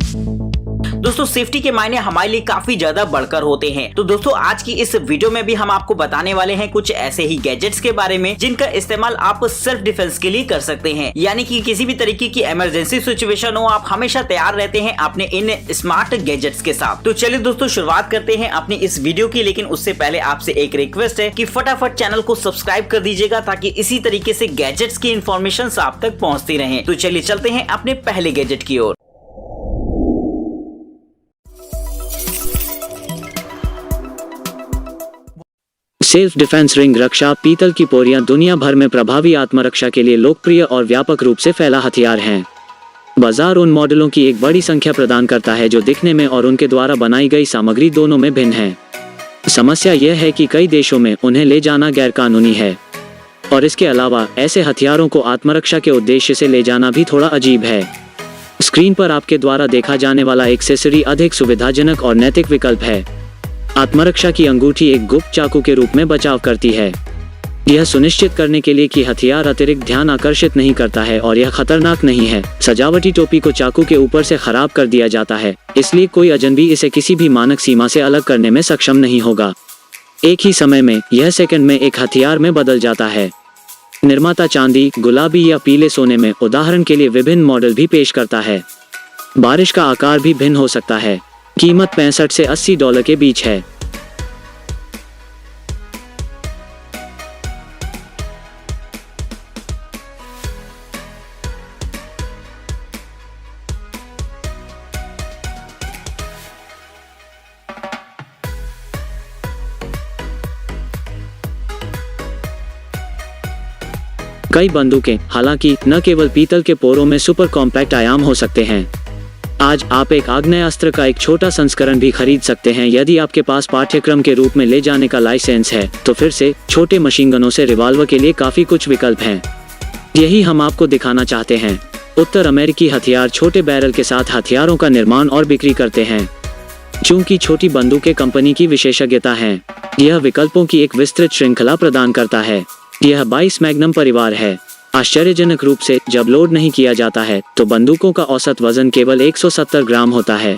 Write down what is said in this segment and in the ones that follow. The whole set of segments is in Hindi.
दोस्तों सेफ्टी के मायने हमारे लिए काफी ज्यादा बढ़कर होते हैं। तो दोस्तों आज की इस वीडियो में भी हम आपको बताने वाले हैं कुछ ऐसे ही गैजेट्स के बारे में जिनका इस्तेमाल आप सेल्फ डिफेंस के लिए कर सकते हैं। यानी कि किसी भी तरीके की इमरजेंसी सिचुएशन हो, आप हमेशा तैयार रहते हैं अपने इन स्मार्ट गैजेट्स के साथ। तो चलिए दोस्तों शुरुआत करते हैं अपनी इस वीडियो की, लेकिन उससे पहले आपसे एक रिक्वेस्ट है कि फटाफट चैनल को सब्सक्राइब कर दीजिएगा ताकि इसी तरीके से गैजेट्स की इन्फॉर्मेशन आप तक पहुँचती रहे। तो चलिए चलते हैं अपने पहले गैजेट की ओर। सेल्फ डिफेंस रिंग रक्षा पीतल की पोरियां दुनिया भर में प्रभावी आत्मरक्षा के लिए लोकप्रिय और व्यापक रूप से फैला हथियार हैं। बाजार उन मॉडलों की एक बड़ी संख्या प्रदान करता है जो दिखने में और उनके द्वारा बनाई गई सामग्री दोनों में भिन्न है। समस्या यह है कि कई देशों में उन्हें ले जाना गैरकानूनी है और इसके अलावा ऐसे हथियारों को आत्मरक्षा के उद्देश्य से ले जाना भी थोड़ा अजीब है। स्क्रीन पर आपके द्वारा देखा जाने वाला एक्सेसरी अधिक सुविधाजनक और नैतिक विकल्प है। आत्मरक्षा की अंगूठी एक गुप्त चाकू के रूप में बचाव करती है, यह सुनिश्चित करने के लिए कि हथियार अतिरिक्त ध्यान आकर्षित नहीं करता है और यह खतरनाक नहीं है। सजावटी टोपी को चाकू के ऊपर से खराब कर दिया जाता है, इसलिए कोई अजनबी इसे किसी भी मानक सीमा से अलग करने में सक्षम नहीं होगा। एक ही समय में यह सेकंड में एक हथियार में बदल जाता है। निर्माता चांदी, गुलाबी या पीले सोने में उदाहरण के लिए विभिन्न मॉडल भी पेश करता है। बारिश का आकार भी भिन्न हो सकता है। कीमत $65 से $80 के बीच है। कई बंदूकें हालांकि न केवल पीतल के पोरों में सुपर कॉम्पैक्ट आयाम हो सकते हैं। आज आप एक आग्नेयास्त्र का एक छोटा संस्करण भी खरीद सकते हैं। यदि आपके पास पाठ्यक्रम के रूप में ले जाने का लाइसेंस है तो फिर से छोटे मशीन गनों से रिवॉल्वर के लिए काफी कुछ विकल्प हैं। यही हम आपको दिखाना चाहते हैं। उत्तर अमेरिकी हथियार छोटे बैरल के साथ हथियारों का निर्माण और बिक्री करते हैं। चूंकि छोटी बंदूकें कंपनी की विशेषज्ञता है, यह विकल्पों की एक विस्तृत श्रृंखला प्रदान करता है। यह 22 मैग्नम परिवार है। आश्चर्यजनक रूप से जब लोड नहीं किया जाता है तो बंदूकों का औसत वजन केवल 170 ग्राम होता है।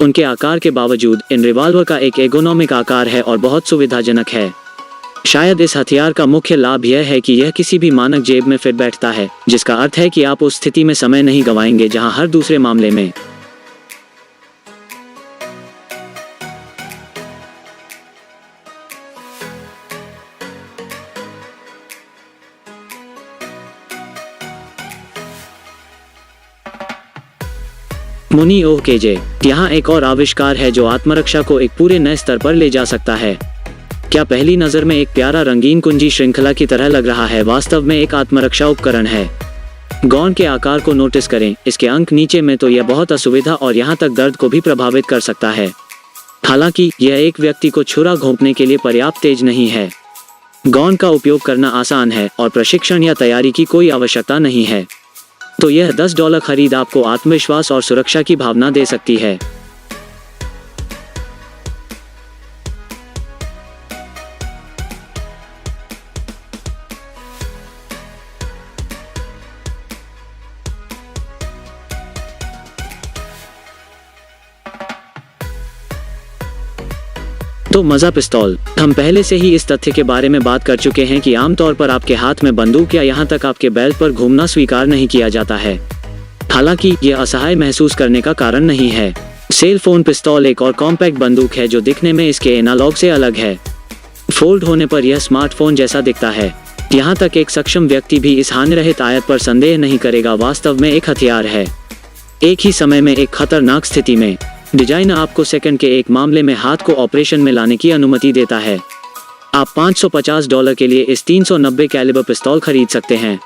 उनके आकार के बावजूद इन रिवॉल्वर का एक एर्गोनॉमिक आकार है और बहुत सुविधाजनक है। शायद इस हथियार का मुख्य लाभ यह है कि यह किसी भी मानक जेब में फिट बैठता है, जिसका अर्थ है कि आप उस स्थिति में समय नहीं गंवाएंगे जहां हर दूसरे मामले में मुनी ओह केजे। यहाँ एक और आविष्कार है जो आत्मरक्षा को एक पूरे नए स्तर पर ले जा सकता है। क्या पहली नजर में एक प्यारा रंगीन कुंजी श्रृंखला की तरह लग रहा है? वास्तव में एक आत्मरक्षा उपकरण है। गॉन के आकार को नोटिस करें। इसके अंक नीचे में तो यह बहुत असुविधा और यहाँ तक दर्द को भी प्रभावित कर सकता है। हालांकि यह एक व्यक्ति को छुरा घोंपने के लिए पर्याप्त तेज नहीं है। गॉन का उपयोग करना आसान है और प्रशिक्षण या तैयारी की कोई आवश्यकता नहीं है। तो यह $10 खरीद आपको आत्मविश्वास और सुरक्षा की भावना दे सकती है। तो मजा पिस्तौल। हम पहले से ही इस तथ्य के बारे में बात कर चुके हैं कि आमतौर पर आपके हाथ में बंदूक या यहाँ तक आपके बेल्ट पर घूमना स्वीकार नहीं किया जाता है। हालांकि यह असहाय महसूस करने का कारण नहीं है। सेल फोन पिस्तौल एक और कॉम्पैक्ट बंदूक है जो दिखने में इसके एनालॉग से अलग है। फोल्ड होने पर यह स्मार्टफोन जैसा दिखता है। यहाँ तक एक सक्षम व्यक्ति भी इस हानिरहित आयत पर संदेह नहीं करेगा। वास्तव में एक हथियार है, एक ही समय में एक खतरनाक स्थिति में। डिजाइन आपको सेकंड के एक मामले में हाथ को ऑपरेशन में लाने की अनुमति देता है। आप $550 के लिए इस 390 कैलिबर पिस्तौल खरीद सकते हैं।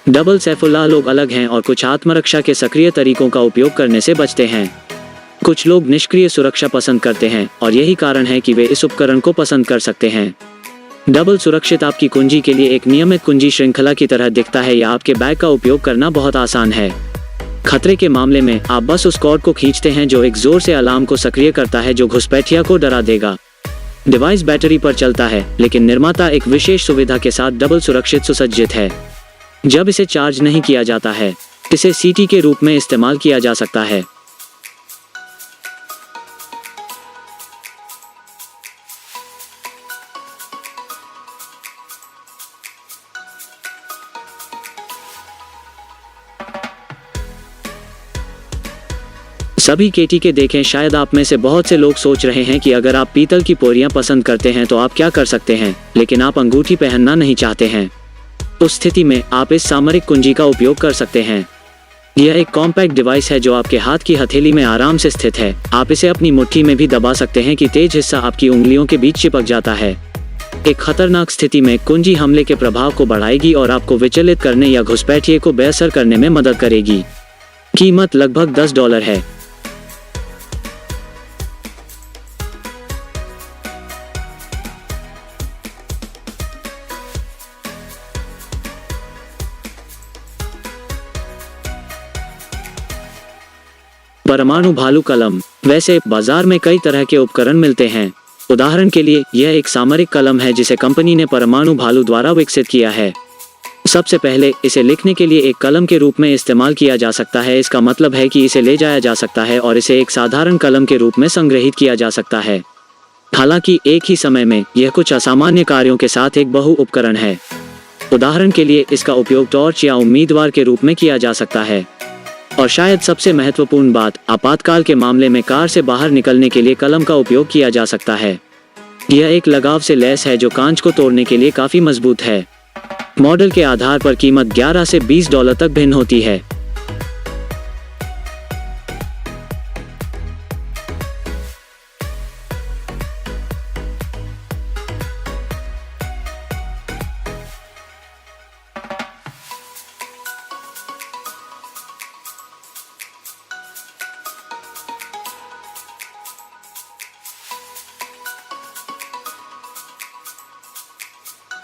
डबल सैफुल्लाह लोग अलग हैं और कुछ आत्मरक्षा के सक्रिय तरीकों का उपयोग करने से बचते हैं। कुछ लोग निष्क्रिय सुरक्षा पसंद करते हैं और यही कारण है कि वे इस उपकरण को पसंद कर सकते हैं। डबल सुरक्षित आपकी कुंजी के लिए एक नियमित कुंजी श्रृंखला की तरह दिखता है या आपके बैग का उपयोग करना बहुत आसान है। खतरे के मामले में आप बस उस कॉर्ड को खींचते हैं जो एक जोर से अलार्म को सक्रिय करता है जो घुसपैठिया को डरा देगा। डिवाइस बैटरी पर चलता है, लेकिन निर्माता एक विशेष सुविधा के साथ डबल सुरक्षित सुसज्जित है। जब इसे चार्ज नहीं किया जाता है, इसे सीटी के रूप में इस्तेमाल किया जा सकता है। सभी केटी के देखें। शायद आप में से बहुत से लोग सोच रहे हैं कि अगर आप पीतल की पोरियां पसंद करते हैं तो आप क्या कर सकते हैं, लेकिन आप अंगूठी पहनना नहीं चाहते हैं। उस स्थिति में आप इस सामरिक कुंजी का उपयोग कर सकते हैं। यह एक कॉम्पैक्ट डिवाइस है जो आपके हाथ की हथेली में आराम से स्थित है। आप इसे अपनी मुट्ठी में भी दबा सकते हैं कि तेज हिस्सा आपकी उंगलियों के बीच चिपक जाता है। एक खतरनाक स्थिति में कुंजी हमले के प्रभाव को बढ़ाएगी और आपको विचलित करने या घुसपैठिए को बेअसर करने में मदद करेगी। कीमत लगभग $10 है। परमाणु भालू कलम। वैसे बाजार में कई तरह के उपकरण मिलते हैं। उदाहरण के लिए यह एक सामरिक कलम है जिसे कंपनी ने परमाणु भालू द्वारा विकसित किया है। सबसे पहले इसे लिखने के लिए एक कलम के रूप में इस्तेमाल किया जा सकता है। इसका मतलब है कि इसे ले जाया जा सकता है और इसे एक साधारण कलम के रूप में संग्रहित किया जा सकता है। हालांकि एक ही समय में यह कुछ असामान्य कार्यों के साथ एक बहु उपकरण है। उदाहरण के लिए इसका उपयोग टॉर्च या उम्मीदवार के रूप में किया जा सकता है। और शायद सबसे महत्वपूर्ण बात, आपातकाल के मामले में कार से बाहर निकलने के लिए कलम का उपयोग किया जा सकता है। यह एक लगाव से लैस है जो कांच को तोड़ने के लिए काफी मजबूत है। मॉडल के आधार पर कीमत $11 से $20 तक भिन्न होती है।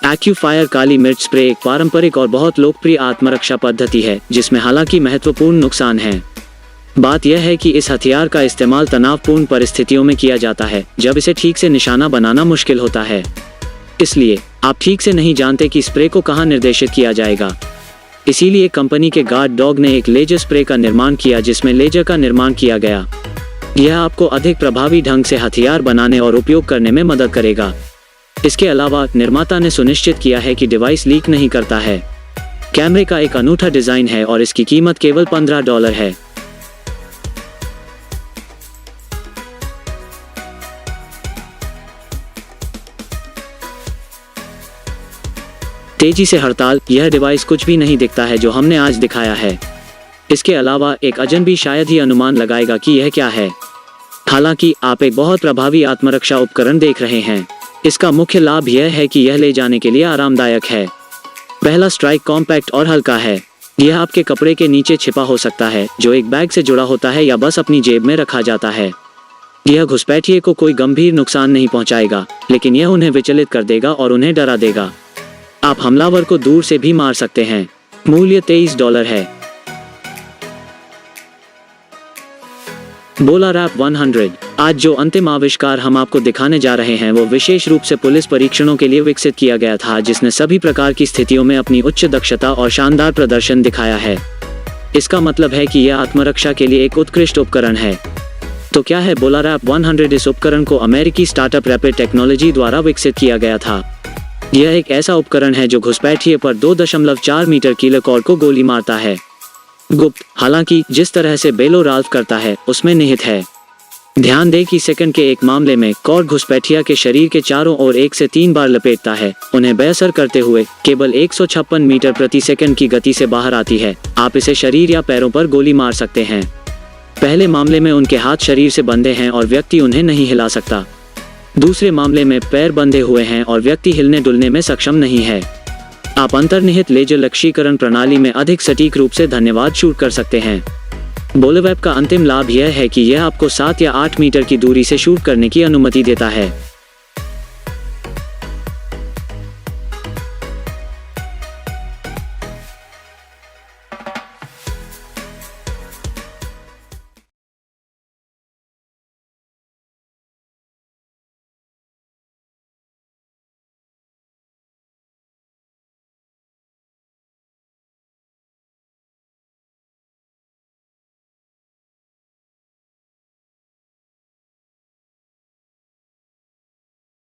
एक्यूफायर काली मिर्च स्प्रे एक पारंपरिक और बहुत लोकप्रिय आत्मरक्षा पद्धति है जिसमें हालांकि महत्वपूर्ण नुकसान हैं। बात यह है कि इस हथियार का इस्तेमाल तनावपूर्ण परिस्थितियों में किया जाता है जब इसे ठीक से निशाना बनाना मुश्किल होता है। इसलिए आप ठीक से नहीं जानते कि स्प्रे को कहां निर्देशित किया जाएगा। इसीलिए कंपनी के गार्ड डॉग ने एक लेजर स्प्रे का निर्माण किया जिसमें लेजर का निर्माण किया गया। यह आपको अधिक प्रभावी ढंग से हथियार बनाने और उपयोग करने में मदद करेगा। इसके अलावा निर्माता ने सुनिश्चित किया है कि डिवाइस लीक नहीं करता है। कैमरे का एक अनूठा डिजाइन है और इसकी कीमत केवल $15 है। तेजी से हड़ताल। यह डिवाइस कुछ भी नहीं दिखता है जो हमने आज दिखाया है। इसके अलावा एक अजनबी शायद ही अनुमान लगाएगा कि यह क्या है। हालांकि आप एक बहुत प्रभावी आत्मरक्षा उपकरण देख रहे हैं। इसका मुख्य लाभ यह है कि यह ले जाने के लिए आरामदायक है। पहला स्ट्राइक कॉम्पैक्ट और हल्का है। यह आपके कपड़े के नीचे छिपा हो सकता है जो एक बैग से जुड़ा होता है या बस अपनी जेब में रखा जाता है। यह घुसपैठिए को कोई गंभीर नुकसान नहीं पहुंचाएगा, लेकिन यह उन्हें विचलित कर देगा और उन्हें डरा देगा। आप हमलावर को दूर से भी मार सकते हैं। मूल्य $23 है। बोलारैप 100। आज जो अंतिम आविष्कार हम आपको दिखाने जा रहे हैं वो विशेष रूप से पुलिस परीक्षणों के लिए विकसित किया गया था, जिसने सभी प्रकार की स्थितियों में अपनी उच्च दक्षता और शानदार प्रदर्शन दिखाया है। इसका मतलब है कि यह आत्मरक्षा के लिए एक उत्कृष्ट उपकरण है। तो क्या है बोलारैप 100? इस उपकरण को अमेरिकी स्टार्टअप रैपिड टेक्नोलॉजी द्वारा विकसित किया गया था। यह एक ऐसा उपकरण है जो घुसपैठिए पर 2.4 मीटर की कॉर्ड को गोली मारता है। गुप्त, हालांकि जिस तरह से बेलो राल्फ करता है उसमें निहित है। ध्यान दें कि सेकंड के एक मामले में कॉर्ड घुसपैठिया के शरीर के चारों ओर 1 से 3 बार लपेटता है, उन्हें बेअसर करते हुए केवल 156 मीटर प्रति सेकंड की गति से बाहर आती है। आप इसे शरीर या पैरों पर गोली मार सकते हैं। पहले मामले में उनके हाथ शरीर से बंधे हैं और व्यक्ति उन्हें नहीं हिला सकता। दूसरे मामले में पैर बंधे हुए हैं और व्यक्ति हिलने डुलने में सक्षम नहीं है। आप अंतर्निहित लेजर लक्ष्यीकरण प्रणाली में अधिक सटीक रूप से धन्यवाद शूट कर सकते हैं। बोलारैप का अंतिम लाभ यह है कि यह आपको 7 या 8 मीटर की दूरी से शूट करने की अनुमति देता है।